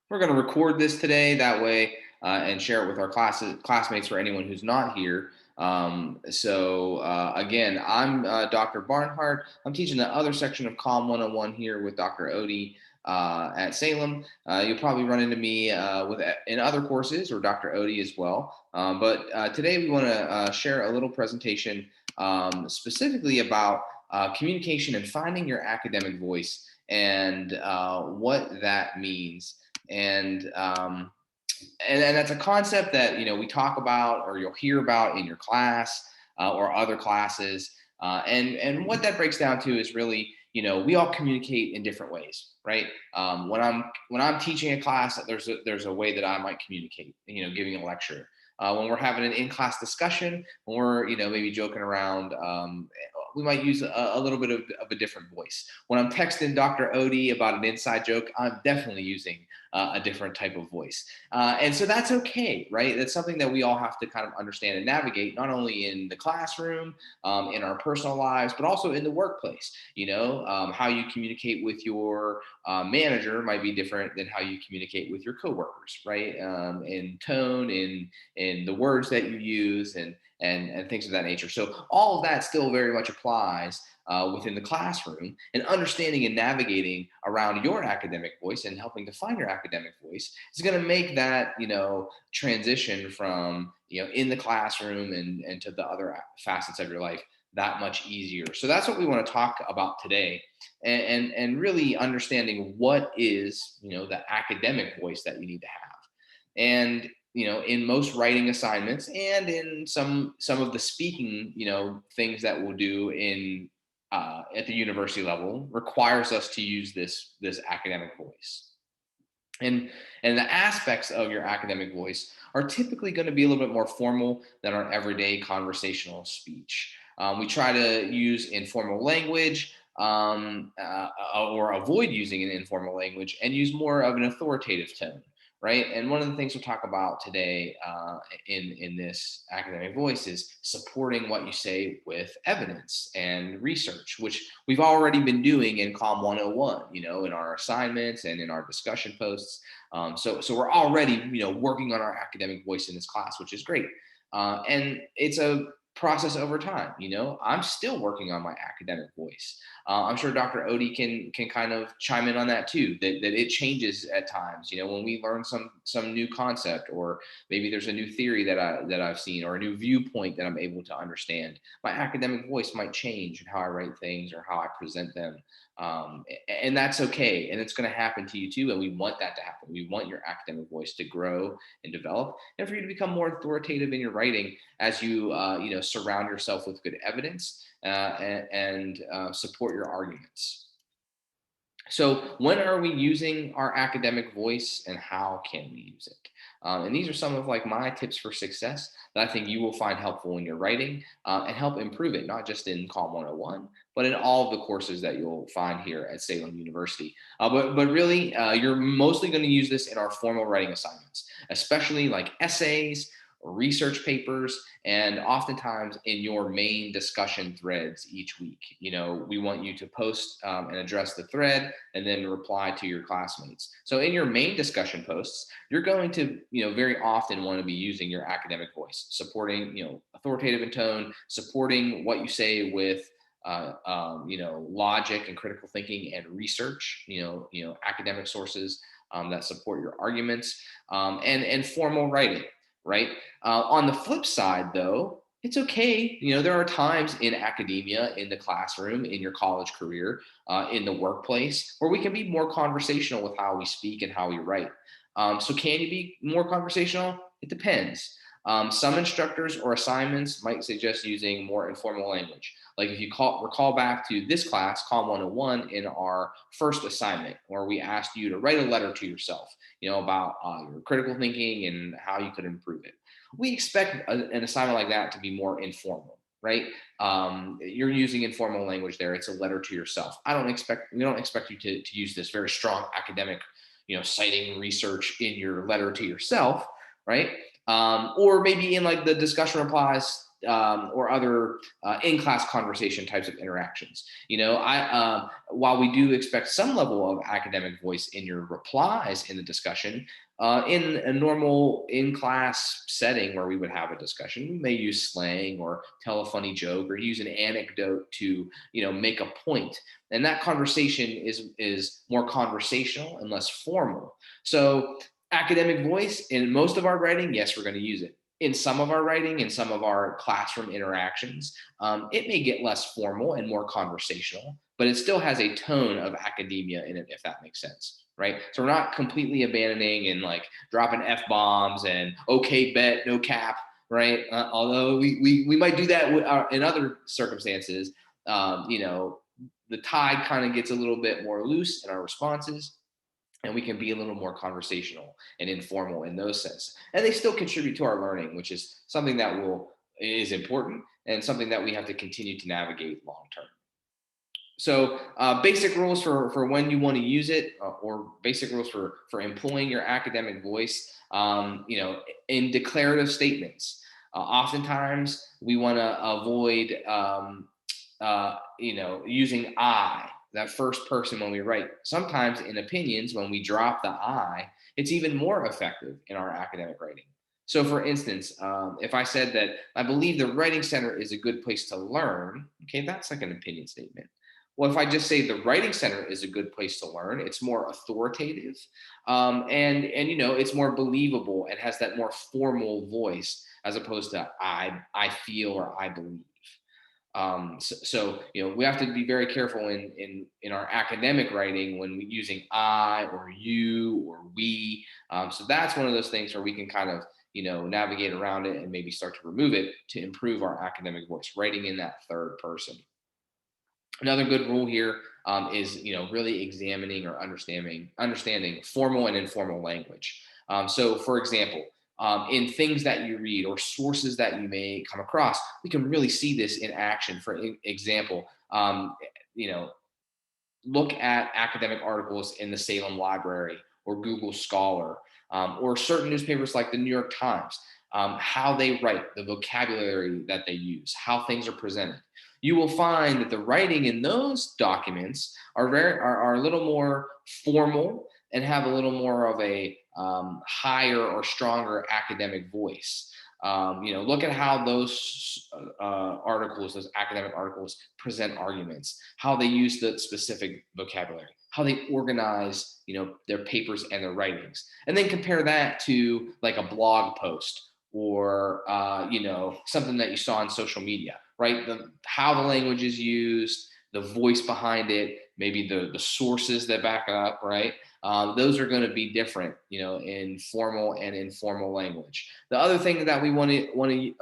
We're going to record this today that way and share it with our classmates for anyone who's not here. Again, I'm Dr. Barnhart. I'm teaching the other section of Calm 101 here with Dr. Odie at Salem. You'll probably run into me in other courses or Dr. Odie as well. But today we want to share a little presentation specifically about communication and finding your academic voice and what that means. And um, and that's a concept that we talk about or you'll hear about in your class or other classes. And what that breaks down to is really we all communicate in different ways, right? When I'm teaching a class, there's a way that I might communicate. Giving a lecture. When we're having an in-class discussion, when we're maybe joking around, we might use a little bit of a different voice. When I'm texting Dr. Odie about an inside joke, I'm definitely using a different type of voice. And so that's okay, right? That's something that we all have to kind of understand and navigate, not only in the classroom, in our personal lives, but also in the workplace. How you communicate with your manager might be different than how you communicate with your coworkers, right? In tone, in the words that you use, and things of that nature. So all of that still very much applies within the classroom, and understanding and navigating around your academic voice and helping to find your academic voice is going to make that transition from in the classroom and to the other facets of your life that much easier. So that's what we want to talk about today, and really understanding what is the academic voice that you need to have. And in most writing assignments and in some of the speaking things that we'll do in at the university level requires us to use this academic voice. And the aspects of your academic voice are typically going to be a little bit more formal than our everyday conversational speech. We try to use informal language, or avoid using an informal language, and use more of an authoritative tone, right? And one of the things we'll talk about today in this academic voice is supporting what you say with evidence and research, which we've already been doing in Calm 101, in our assignments and in our discussion posts. So we're already, working on our academic voice in this class, which is great. And it's a process over time. I'm still working on my academic voice. I'm sure Dr. Odie can kind of chime in on that too, that it changes at times, when we learn some new concept, or maybe there's a new theory that I've seen, or a new viewpoint that I'm able to understand. My academic voice might change in how I write things or how I present them. And that's okay. And it's going to happen to you too. And we want that to happen. We want your academic voice to grow and develop, and for you to become more authoritative in your writing as you, surround yourself with good evidence and support your arguments. So when are we using our academic voice, and how can we use it? And these are some of my tips for success that I think you will find helpful in your writing, and help improve it, not just in Calm 101, but in all of the courses that you'll find here at Salem University. But really, you're mostly going to use this in our formal writing assignments, especially like essays, research papers, and oftentimes in your main discussion threads each week. We want you to post and address the thread and then reply to your classmates. So in your main discussion posts, you're going to, very often want to be using your academic voice, supporting, authoritative in tone, supporting what you say with logic and critical thinking and research, academic sources that support your arguments, and formal writing, right? On the flip side, though, it's okay. There are times in academia, in the classroom, in your college career, in the workplace, where we can be more conversational with how we speak and how we write. So can you be more conversational? It depends. Some instructors or assignments might suggest using more informal language. Like if you recall back to this class, Calm 101, in our first assignment, where we asked you to write a letter to yourself, about your critical thinking and how you could improve it. We expect an assignment like that to be more informal, right? You're using informal language there. It's a letter to yourself. We don't expect you to use this very strong academic, citing research in your letter to yourself, right? Or maybe in the discussion replies, or other in-class conversation types of interactions. While we do expect some level of academic voice in your replies in the discussion, in a normal in-class setting where we would have a discussion, we may use slang or tell a funny joke or use an anecdote to, make a point. And that conversation is more conversational and less formal. So academic voice in most of our writing, yes, we're going to use it. In some of our writing, in some of our classroom interactions, it may get less formal and more conversational, but it still has a tone of academia in it, if that makes sense, right? So we're not completely abandoning and like dropping F bombs and okay, bet, no cap, right? Although we might do that in other circumstances, the tide kind of gets a little bit more loose in our responses, and we can be a little more conversational and informal in those sense. And they still contribute to our learning, which is something that is important and something that we have to continue to navigate long term. So basic rules for when you want to use it, or basic rules for employing your academic voice, in declarative statements. Oftentimes we want to avoid, using I, that first person when we write. Sometimes in opinions, when we drop the I, it's even more effective in our academic writing. So for instance, if I said that I believe the Writing Center is a good place to learn, okay, that's like an opinion statement. Well, if I just say the Writing Center is a good place to learn, it's more authoritative, and it's more believable. It has that more formal voice as opposed to I feel or I believe. So we have to be very careful in our academic writing when we're using I or you or we. So that's one of those things where we can kind of navigate around it and maybe start to remove it to improve our academic voice, writing in that third person. Another good rule here is really examining or understanding formal and informal language. So for example, in things that you read or sources that you may come across, we can really see this in action. For example, look at academic articles in the Salem Library or Google Scholar, or certain newspapers like the New York Times, how they write, the vocabulary that they use, how things are presented. You will find that the writing in those documents are a little more formal and have a little more of a higher or stronger academic voice. Look at how those articles, those academic articles, present arguments, how they use the specific vocabulary, how they organize, their papers and their writings, and then compare that to like a blog post or something that you saw on social media, right? How the language is used, the voice behind it, maybe the sources that back it up, right? Those are going to be different, in formal and informal language. The other thing that we want to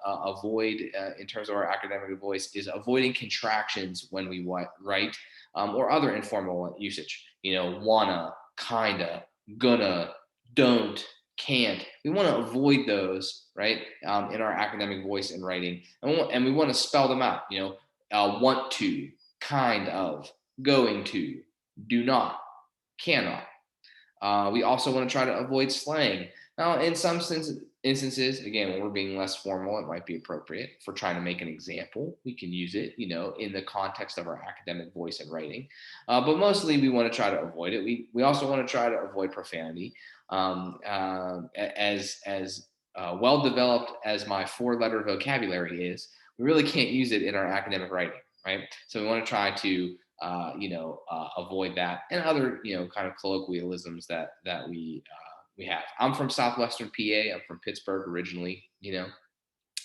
avoid in terms of our academic voice is avoiding contractions when we write, or other informal usage. Wanna, kinda, gonna, don't, can't. We want to avoid those, right, in our academic voice and writing, and we want to spell them out. Want to, kind of, going to, do not, cannot. We also want to try to avoid slang. Now, in some instances, again, when we're being less formal, it might be appropriate for trying to make an example. We can use it, in the context of our academic voice and writing. But mostly, we want to try to avoid it. We also want to try to avoid profanity. As well developed as my 4-letter vocabulary is, we really can't use it in our academic writing, right? So we want to try to avoid that and other kind of colloquialisms that we have. I'm from Southwestern PA. I'm from Pittsburgh originally,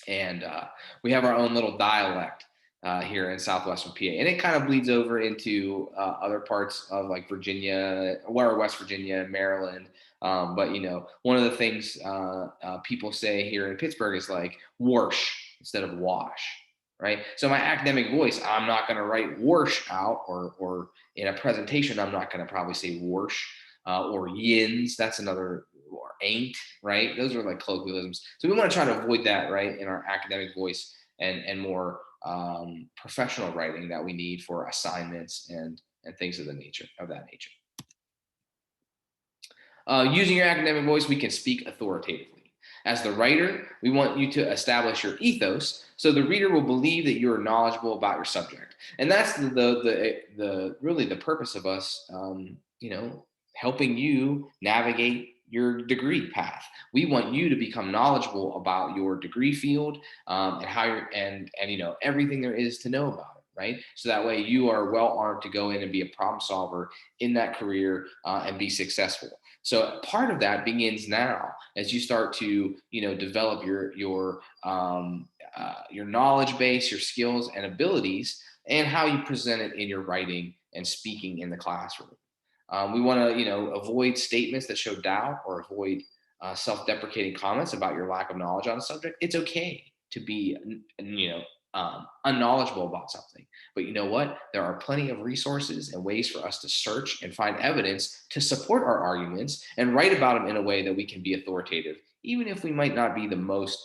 and we have our own little dialect here in Southwestern PA, and it kind of bleeds over into other parts of like Virginia, or West Virginia, Maryland. But one of the things people say here in Pittsburgh is like "warsh" instead of "wash." Right. So my academic voice, I'm not going to write "warsh" out, or in a presentation, I'm not going to probably say "warsh" or "yins." That's another, or "ain't." Right. Those are like colloquialisms. So we want to try to avoid that, right, in our academic voice and more professional writing that we need for assignments and things of that nature. Using your academic voice, we can speak authoritatively. As the writer, we want you to establish your ethos so the reader will believe that you are knowledgeable about your subject. And that's the really the purpose of us, helping you navigate your degree path. We want you to become knowledgeable about your degree field, and how you're, and everything there is to know about it, right? So that way you are well armed to go in and be a problem solver in that career, and be successful. So part of that begins now as you start to develop your knowledge base, your skills and abilities, and how you present it in your writing and speaking in the classroom. We want to, avoid statements that show doubt or avoid self-deprecating comments about your lack of knowledge on a subject. It's okay to be, unknowledgeable about something, but you know what? There are plenty of resources and ways for us to search and find evidence to support our arguments and write about them in a way that we can be authoritative, even if we might not be the most,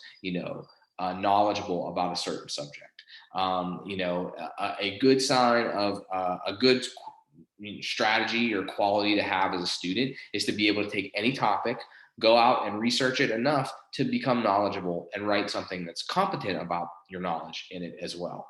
knowledgeable about a certain subject. A good sign of a good strategy or quality to have as a student is to be able to take any topic, go out and research it enough to become knowledgeable and write something that's competent about your knowledge in it as well.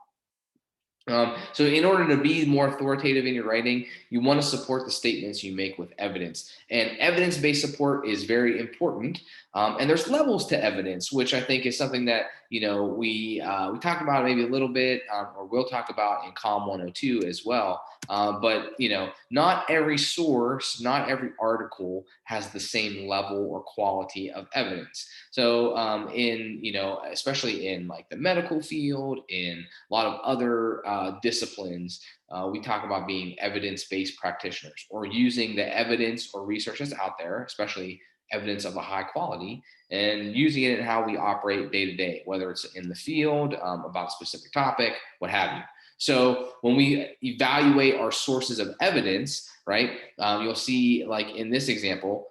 So in order to be more authoritative in your writing, you want to support the statements you make with evidence. And evidence-based support is very important. And there's levels to evidence, which I think is something that we talked about maybe a little bit, or we'll talk about in COM 102 as well. But not every source, not every article has the same level or quality of evidence. So especially in like the medical field, in a lot of other disciplines, we talk about being evidence-based practitioners, or using the evidence or research that's out there, especially evidence of a high quality, and using it in how we operate day to day, whether it's in the field, about a specific topic, what have you. So when we evaluate our sources of evidence, right, you'll see, like in this example,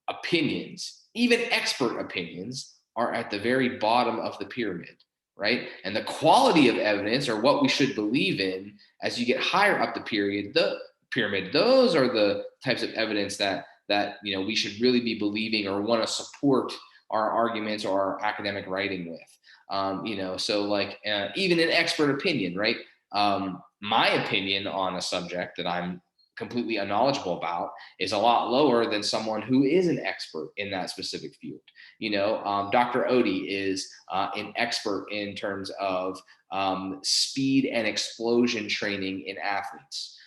opinions, even expert opinions, are at the very bottom of the pyramid, right? And the quality of evidence, or what we should believe in as you get higher up the pyramid, those are the types of evidence that we should really be believing or want to support our arguments or our academic writing with. So like even an expert opinion, right? My opinion on a subject that I'm completely unknowledgeable about is a lot lower than someone who is an expert in that specific field. Dr. Odie is an expert in terms of speed and explosion training in athletes.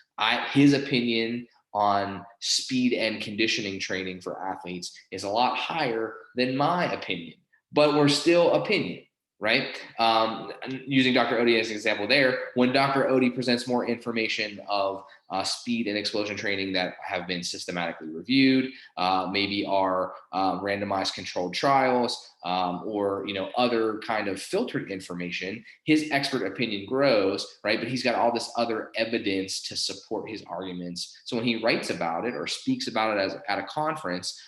His opinion on speed and conditioning training for athletes is a lot higher than my opinion, but we're still opinion, right? Using Dr. Odie as an example there, when Dr. Odie presents more information of speed and explosion training that have been systematically reviewed, maybe are randomized controlled trials, or other kind of filtered information, his expert opinion grows, right? But he's got all this other evidence to support his arguments. So when he writes about it or speaks about it at a conference,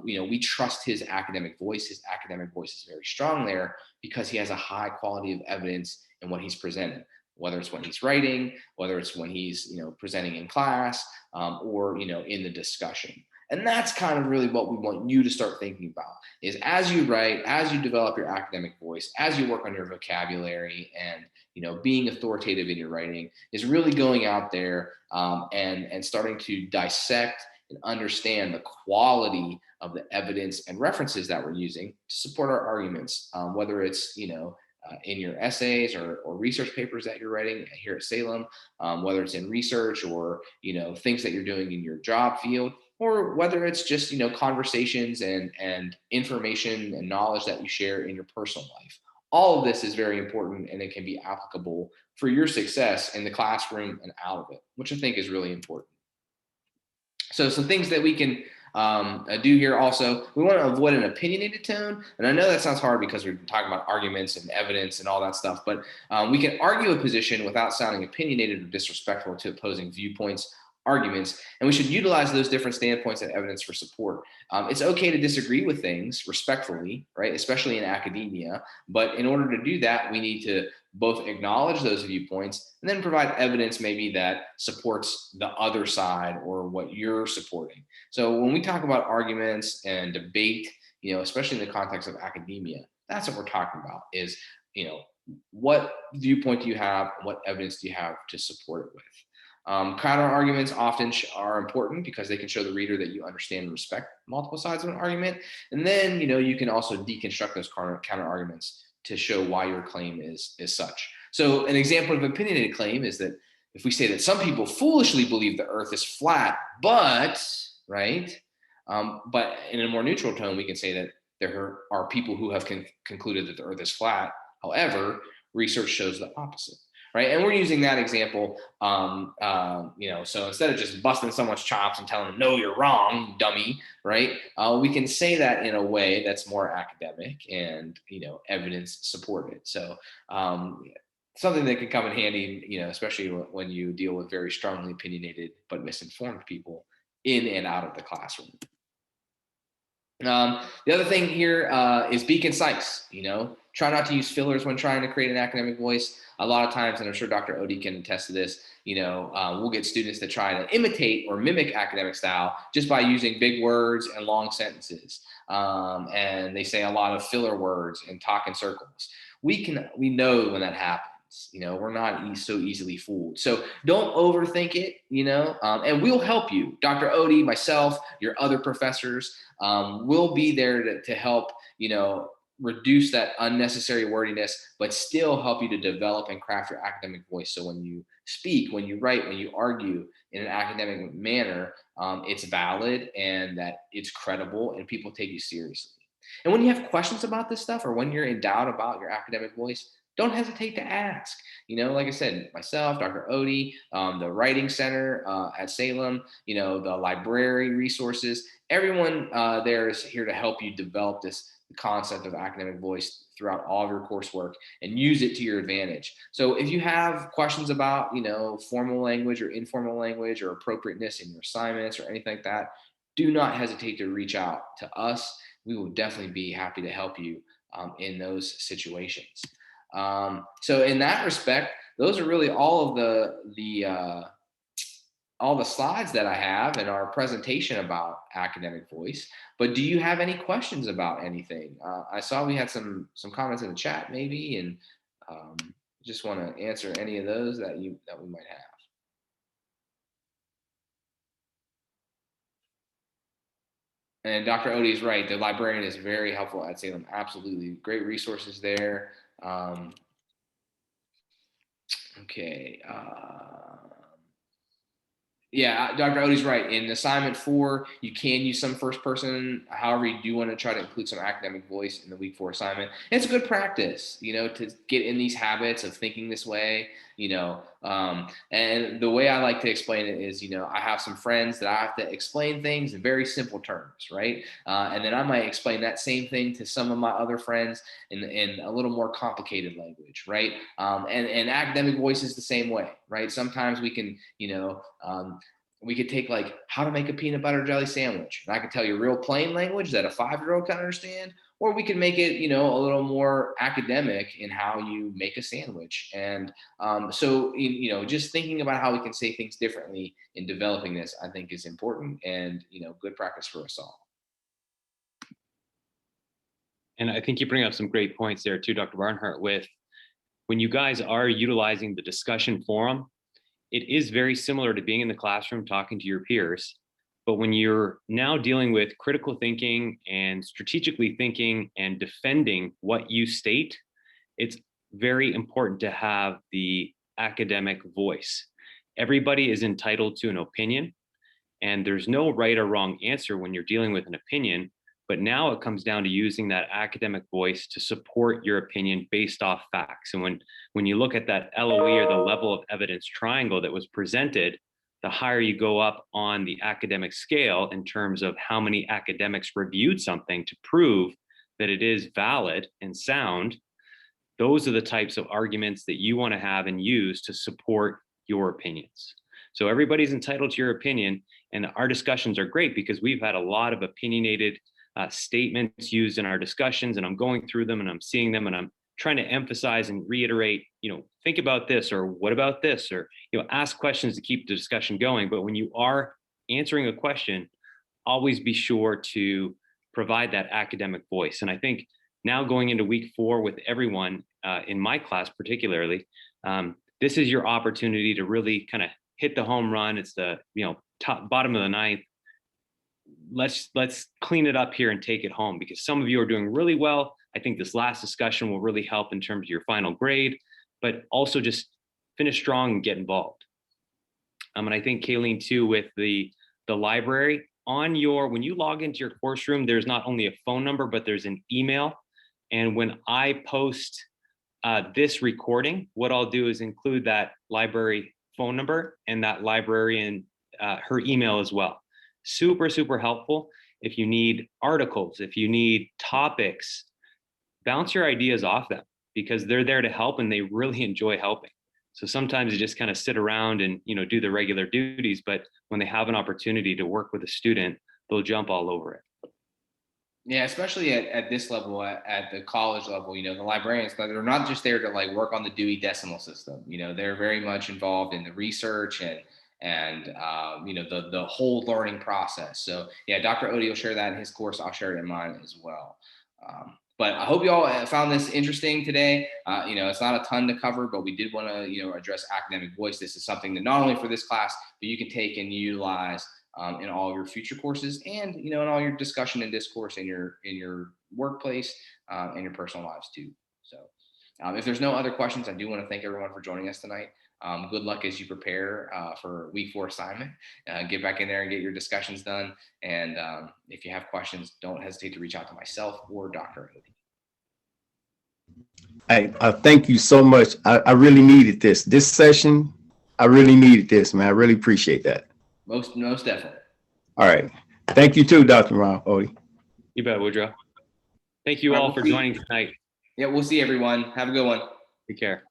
we trust his academic voice. His academic voice is very strong there because he has a high quality of evidence in what he's presented, whether it's when he's writing, whether it's when he's presenting in class, or in the discussion. And that's kind of really what we want you to start thinking about, is as you write, as you develop your academic voice, as you work on your vocabulary, and being authoritative in your writing, is really going out there, and starting to dissect and understand the quality of the evidence and references that we're using to support our arguments, whether it's in your essays or research papers that you're writing here at Salem, whether it's in research or things that you're doing in your job field, or whether it's just conversations and information and knowledge that you share in your personal life. All of this is very important, and it can be applicable for your success in the classroom and out of it, which I think is really important. So some things that we can do here also, we want to avoid an opinionated tone. And I know that sounds hard because we're talking about arguments and evidence and all that stuff, but we can argue a position without sounding opinionated or disrespectful to opposing viewpoints, arguments, and we should utilize those different standpoints and evidence for support. It's okay to disagree with things respectfully, right? Especially in academia. But in order to do that, we need to both acknowledge those viewpoints and then provide evidence maybe that supports the other side or what you're supporting. So when we talk about arguments and debate, especially in the context of academia, that's what we're talking about is, what viewpoint do you have? What evidence do you have to support it with? Counter arguments often are important because they can show the reader that you understand and respect multiple sides of an argument. And then, you can also deconstruct those counter arguments to show why your claim is such. So an example of an opinionated claim is that if we say that some people foolishly believe the earth is flat, but, right? But in a more neutral tone, we can say that there are people who have concluded that the earth is flat. However, research shows the opposite, right? And we're using that example, so instead of just busting someone's chops and telling them, no, you're wrong, dummy, right? We can say that in a way that's more academic and, evidence supported. So something that can come in handy, especially when you deal with very strongly opinionated but misinformed people in and out of the classroom. The other thing here is be concise. Try not to use fillers when trying to create an academic voice. A lot of times, and I'm sure Dr. Odie can attest to this, we'll get students that try to imitate or mimic academic style just by using big words and long sentences. And they say a lot of filler words and talk in circles. We know when that happens. We're not so easily fooled. So don't overthink it, and we'll help you. Dr. Odie, myself, your other professors will be there to help, reduce that unnecessary wordiness, but still help you to develop and craft your academic voice. So when you speak, when you write, when you argue in an academic manner, it's valid and that it's credible and people take you seriously. And when you have questions about this stuff or when you're in doubt about your academic voice, don't hesitate to ask. Like I said, myself, Dr. Odie, the Writing Center at Salem, the library resources, everyone there is here to help you develop this concept of academic voice throughout all of your coursework and use it to your advantage. So if you have questions about, formal language or informal language or appropriateness in your assignments or anything like that, do not hesitate to reach out to us. We will definitely be happy to help you in those situations. So in that respect, those are really all of all the slides that I have in our presentation about academic voice. But do you have any questions about anything? I saw we had some comments in the chat maybe, and just want to answer any of those that we might have. And Dr. Odie is right. The librarian is very helpful at Salem. Absolutely. Great resources there. Okay. Yeah, Dr. Odie's right. In assignment 4, you can use some first person. However, you do want to try to include some academic voice in the week 4 assignment. And it's a good practice, to get in these habits of thinking this way, and the way I like to explain it is, I have some friends that I have to explain things in very simple terms, right? And then I might explain that same thing to some of my other friends in a little more complicated language, right? And academic voice is the same way, right? Sometimes we can, we could take like how to make a peanut butter jelly sandwich. And I could tell you real plain language that a 5-year-old can understand, or we can make it, a little more academic in how you make a sandwich. And so, just thinking about how we can say things differently in developing this, I think is important and, good practice for us all. And I think you bring up some great points there too, Dr. Barnhart, with when you guys are utilizing the discussion forum, it is very similar to being in the classroom talking to your peers. But when you're now dealing with critical thinking and strategically thinking and defending what you state, it's very important to have the academic voice. Everybody is entitled to an opinion, and there's no right or wrong answer when you're dealing with an opinion. But now it comes down to using that academic voice to support your opinion based off facts. And when you look at that LOE, or the level of evidence triangle that was presented, the higher you go up on the academic scale in terms of how many academics reviewed something to prove that it is valid and sound, those are the types of arguments that you want to have and use to support your opinions. So everybody's entitled to your opinion, and our discussions are great because we've had a lot of opinionated statements used in our discussions, and I'm going through them and I'm seeing them and I'm trying to emphasize and reiterate, think about this, or what about this, or, ask questions to keep the discussion going. But when you are answering a question, always be sure to provide that academic voice. And I think now going into week 4 with everyone in my class particularly, this is your opportunity to really kind of hit the home run. It's the bottom of the ninth. Let's clean it up here and take it home, because some of you are doing really well. I think this last discussion will really help in terms of your final grade, but also just finish strong and get involved. And I think Kayleen too, with the library on when you log into your course room, there's not only a phone number, but there's an email. And when I post this recording, what I'll do is include that library phone number and that librarian, her email as well. Super, super helpful. If you need articles, if you need topics, bounce your ideas off them, because they're there to help and they really enjoy helping. So sometimes you just kind of sit around and do the regular duties, but when they have an opportunity to work with a student, they'll jump all over it. Yeah, especially at this level, at the college level, the librarians, they're not just there to like work on the Dewey Decimal System. They're very much involved in the research and the whole learning process. So yeah, Dr. Odie will share that in his course. I'll share it in mine as well. But I hope you all found this interesting today. It's not a ton to cover, but we did want to, address academic voice. This is something that not only for this class, but you can take and utilize in all of your future courses, and in all your discussion and discourse in your workplace and your personal lives too. So if there's no other questions, I do want to thank everyone for joining us tonight. Good luck as you prepare for week 4 assignment. Get back in there and get your discussions done. And if you have questions, don't hesitate to reach out to myself or Dr. Odie. I thank you so much. I really needed this session. I really needed this, man. I really appreciate that. Most definitely. All right. Thank you too, Dr. Odie. You bet, Woodrow. Thank you all for joining tonight. Yeah, we'll see everyone. Have a good one. Take care.